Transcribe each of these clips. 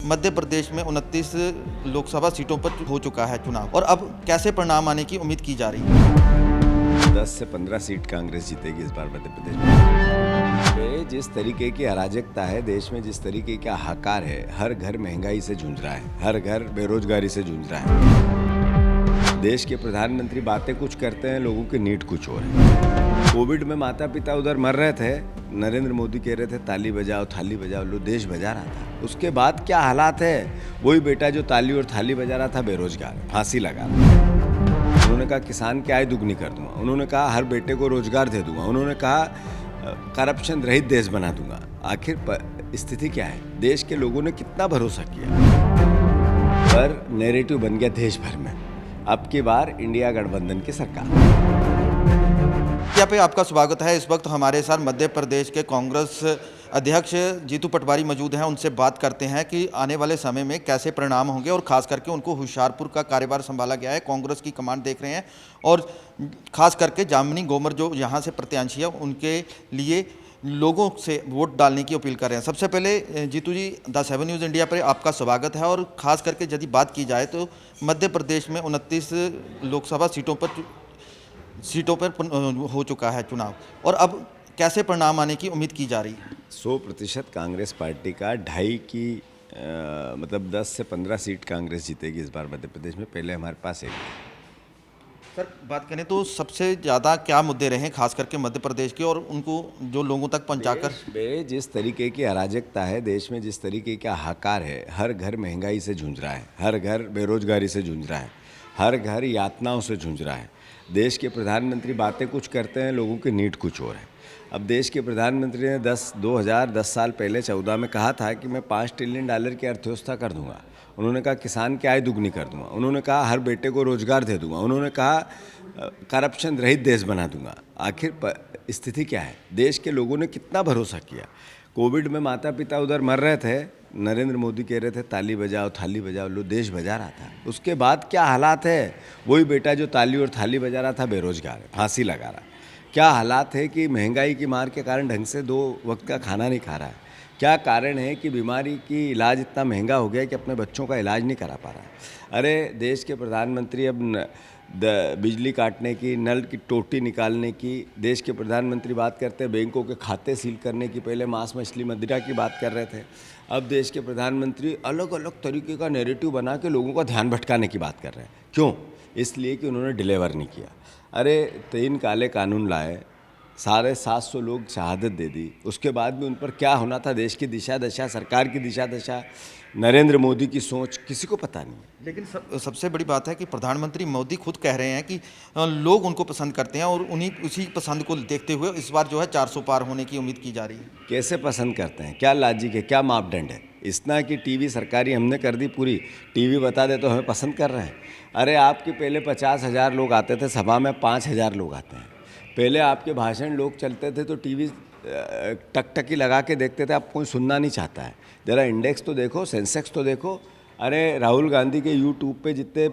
मध्य प्रदेश में 29 लोकसभा सीटों पर हो चुका है चुनाव और अब कैसे परिणाम आने की उम्मीद की जा रही है। 10 से 15 सीट कांग्रेस जीतेगी इस बार मध्य प्रदेश में। जिस तरीके की अराजकता है देश में, जिस तरीके का हाहाकार है, हर घर महंगाई से जूझ रहा है, हर घर बेरोजगारी से जूझ रहा है। देश के प्रधानमंत्री बातें कुछ करते हैं, लोगों की नीड कुछ और है। कोविड में माता पिता उधर मर रहे थे, नरेंद्र मोदी कह रहे थे ताली बजाओ थाली बजाओ, लो देश बजा रहा था। उसके बाद क्या हालात है, वही बेटा जो ताली और थाली बजा रहा था बेरोजगार, फांसी लगा रहा। उन्होंने कहा किसान की आय दुगनी कर दूंगा, उन्होंने कहा हर बेटे को रोजगार दे दूंगा, उन्होंने कहा करप्शन रहित देश बना दूंगा। आखिर स्थिति क्या है, देश के लोगों ने कितना भरोसा किया, पर नैरेटिव बन गया देश भर में अब की बार इंडिया गठबंधन की सरकार। यहाँ पे आपका स्वागत है। इस वक्त हमारे साथ मध्य प्रदेश के कांग्रेस अध्यक्ष जीतू पटवारी मौजूद हैं। उनसे बात करते हैं कि आने वाले समय में कैसे परिणाम होंगे और खास करके उनको होशियारपुर का कार्यभार संभाला गया है, कांग्रेस की कमान देख रहे हैं और खास करके जामिनी गोमर जो यहाँ से प्रत्याशी है उनके लिए लोगों से वोट डालने की अपील कर रहे हैं। सबसे पहले जीतू जी, द 7 न्यूज़ इंडिया पर आपका स्वागत है और ख़ास करके यदि बात की जाए तो मध्य प्रदेश में 29 लोकसभा सीटों पर हो चुका है चुनाव और अब कैसे परिणाम आने की उम्मीद की जा रही है। 100% कांग्रेस पार्टी का 2.5 की मतलब 10 से 15 सीट कांग्रेस जीतेगी इस बार मध्य प्रदेश में। पहले हमारे पास एक सर बात करें तो सबसे ज़्यादा क्या मुद्दे रहे खास करके मध्य प्रदेश के और उनको जो लोगों तक पहुंचाकर जिस तरीके की अराजकता है देश में, जिस तरीके का हाहाकार है, हर घर महंगाई से जूझ रहा है, हर घर बेरोजगारी से जूझ रहा है, हर घर यातनाओं से जूझ रहा है। देश के प्रधानमंत्री बातें कुछ करते हैं, लोगों की नीड कुछ और है। अब देश के प्रधानमंत्री ने 2010 साल पहले 14 में कहा था कि मैं $5 ट्रिलियन की अर्थव्यवस्था कर दूंगा। उन्होंने कहा किसान की आय दुगनी कर दूंगा, उन्होंने कहा हर बेटे को रोजगार दे दूंगा, उन्होंने कहा करप्शन रहित देश बना दूंगा। आखिर स्थिति क्या है, देश के लोगों ने कितना भरोसा किया। कोविड में माता पिता उधर मर रहे थे, नरेंद्र मोदी कह रहे थे ताली बजाओ थाली बजाओ, लो देश बजा रहा था। उसके बाद क्या हालात है, वही बेटा जो ताली और थाली बजा रहा था बेरोजगार है, फांसी लगा रहा। क्या हालात है कि महंगाई की मार के कारण ढंग से 2 वक्त का खाना नहीं खा रहा है। क्या कारण है कि बीमारी की इलाज इतना महंगा हो गया है कि अपने बच्चों का इलाज नहीं करा पा रहा है। अरे देश के प्रधानमंत्री अब बिजली काटने की, नल की टोटी निकालने की, देश के प्रधानमंत्री बात करते हैं बैंकों के खाते सील करने की, पहले मांस मछली मदिरा की बात कर रहे थे। अब देश के प्रधानमंत्री अलग अलग तरीके का नैरेटिव बना के लोगों का ध्यान भटकाने की बात कर रहे हैं। क्यों? इसलिए कि उन्होंने डिलीवर नहीं किया। अरे 3 काले कानून लाए, 750 लोग शहादत दे दी, उसके बाद भी उन पर क्या होना था, देश की दिशा दशा, सरकार की दिशा दशा, नरेंद्र मोदी की सोच किसी को पता नहीं है। लेकिन सबसे बड़ी बात है कि प्रधानमंत्री मोदी खुद कह रहे हैं कि लोग उनको पसंद करते हैं और उसी पसंद को देखते हुए इस बार जो है 400 पार होने की उम्मीद की जा रही है। कैसे पसंद करते हैं, क्या लॉजिक है, क्या मापदंड है? इतना कि टीवी सरकारी हमने कर दी पूरी, टीवी बता दे तो हमें पसंद कर रहे हैं। अरे आपके पहले 50,000 लोग आते थे सभा में, 5,000 लोग आते हैं। पहले आपके भाषण लोग चलते थे तो टीवी टकटकी लगा के देखते थे, अब कोई सुनना नहीं चाहता है। ज़रा इंडेक्स तो देखो, सेंसेक्स तो देखो। अरे राहुल गांधी के यूट्यूब पे जितने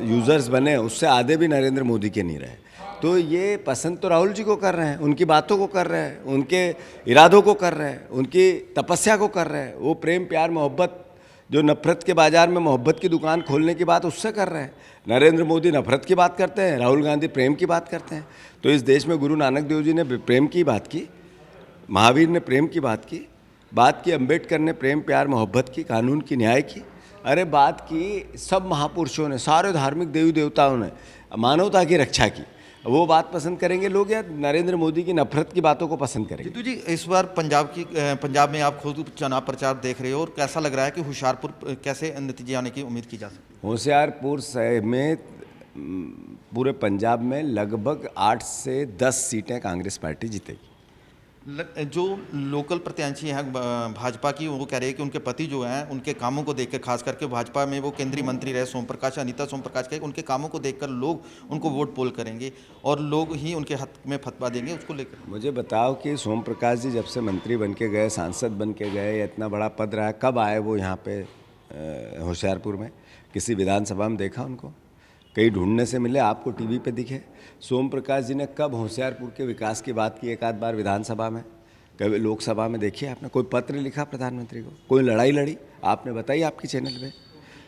यूज़र्स बने उससे आधे भी नरेंद्र मोदी के नहीं रहे। तो ये पसंद तो राहुल जी को कर रहे हैं, उनकी बातों को कर रहे हैं, उनके इरादों को कर रहे हैं, उनकी तपस्या को कर रहे हैं। वो प्रेम प्यार मोहब्बत, जो नफ़रत के बाज़ार में मोहब्बत की दुकान खोलने की बात, उससे कर रहे हैं। नरेंद्र मोदी नफ़रत की बात करते हैं, राहुल गांधी प्रेम की बात करते हैं। तो इस देश में गुरु नानक देव जी ने प्रेम की बात की, महावीर ने प्रेम की बात की अम्बेडकर ने प्रेम प्यार मोहब्बत की, कानून की, न्याय की। अरे बात की सब महापुरुषों ने, सारे धार्मिक देवी देवताओं ने मानवता की रक्षा की। वो बात पसंद करेंगे लोग या नरेंद्र मोदी की नफरत की बातों को पसंद करेंगे? जीतू जी, इस बार पंजाब में आप खुद चुनाव प्रचार देख रहे हो और कैसा लग रहा है कि होशियारपुर कैसे नतीजे आने की उम्मीद की जा सकती है? होशियारपुर में पूरे पंजाब में लगभग 8 से 10 सीटें कांग्रेस पार्टी जीतेगी। जो लोकल प्रत्याशी हैं भाजपा की, वो कह रहे हैं कि उनके पति जो हैं उनके कामों को देखकर, खास करके भाजपा में वो केंद्रीय मंत्री रहे सोम प्रकाश, अनीता सोम प्रकाश के, उनके कामों को देखकर लोग उनको वोट पोल करेंगे और लोग ही उनके हक में फतवा देंगे। उसको लेकर मुझे बताओ कि सोम प्रकाश जी जब से मंत्री बन के गए, सांसद बन के गए, इतना बड़ा पद रहा है, कब आए वो यहाँ पे होशियारपुर में? किसी विधानसभा में देखा उनको? कहीं ढूंढने से मिले? आपको टीवी पे दिखे? सोम प्रकाश जी ने कब होशियारपुर के विकास की बात की एक आध बार विधानसभा में, कभी लोकसभा में देखिए आपने? कोई पत्र लिखा प्रधानमंत्री को? कोई लड़ाई लड़ी? आपने बताई आपके चैनल पे।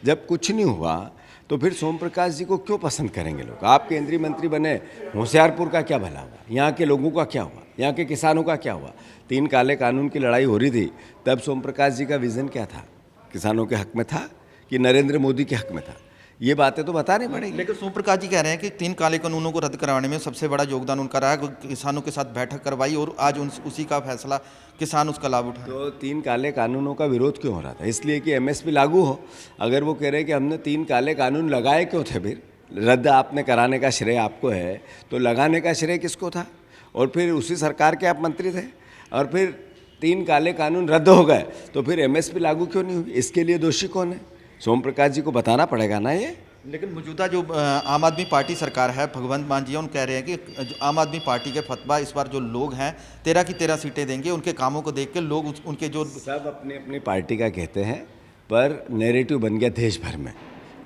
जब कुछ नहीं हुआ तो फिर सोम प्रकाश जी को क्यों पसंद करेंगे लोग? आप केंद्रीय मंत्री बने, होशियारपुर का क्या भला हुआ? यहाँ के लोगों का क्या हुआ? यहाँ के किसानों का क्या हुआ? 3 काले कानून की लड़ाई हो रही थी, तब सोम प्रकाश जी का विज़न क्या था? किसानों के हक में था कि नरेंद्र मोदी के हक में था? ये बातें तो बतानी पड़ेगी। लेकिन सोम प्रकाश जी कह रहे हैं कि 3 काले कानूनों को रद्द करवाने में सबसे बड़ा योगदान उनका रहा है, किसानों के साथ बैठक करवाई और आज उसी का फैसला किसान उसका लाभ उठाए। तो 3 काले कानूनों का विरोध क्यों हो रहा था? इसलिए कि एमएसपी लागू हो। अगर वो कह रहे हैं कि हमने 3 काले कानून लगाए क्यों थे फिर? रद्द आपने कराने का श्रेय आपको है, तो लगाने का श्रेय किसको था? और फिर उसी सरकार के आप मंत्री थे, और फिर 3 काले कानून रद्द हो गए तो फिर एमएसपी लागू क्यों नहीं हुई? इसके लिए दोषी कौन है? सोम प्रकाश जी को बताना पड़ेगा ना ये। लेकिन मौजूदा जो आम आदमी पार्टी सरकार है, भगवंत मान जी, उन कह रहे हैं कि जो आम आदमी पार्टी के फतवा इस बार जो लोग हैं 13 की 13 सीटें देंगे। उनके कामों को देख के लोग उनके जो सब अपनी अपनी पार्टी का कहते हैं, पर नैरेटिव बन गया देश भर में।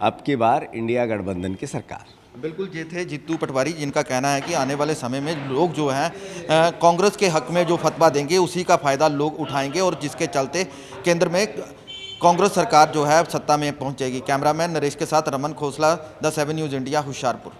अब की बार इंडिया गठबंधन की सरकार। बिल्कुल ये थे जीतू पटवारी, जिनका कहना है कि आने वाले समय में लोग जो हैं कांग्रेस के हक में जो फतवा देंगे उसी का फ़ायदा लोग उठाएंगे और जिसके चलते केंद्र में कांग्रेस सरकार जो है सत्ता में पहुंचेगी। कैमरामैन नरेश के साथ Raman Khosla, the 7 news India, Hoshiarpur.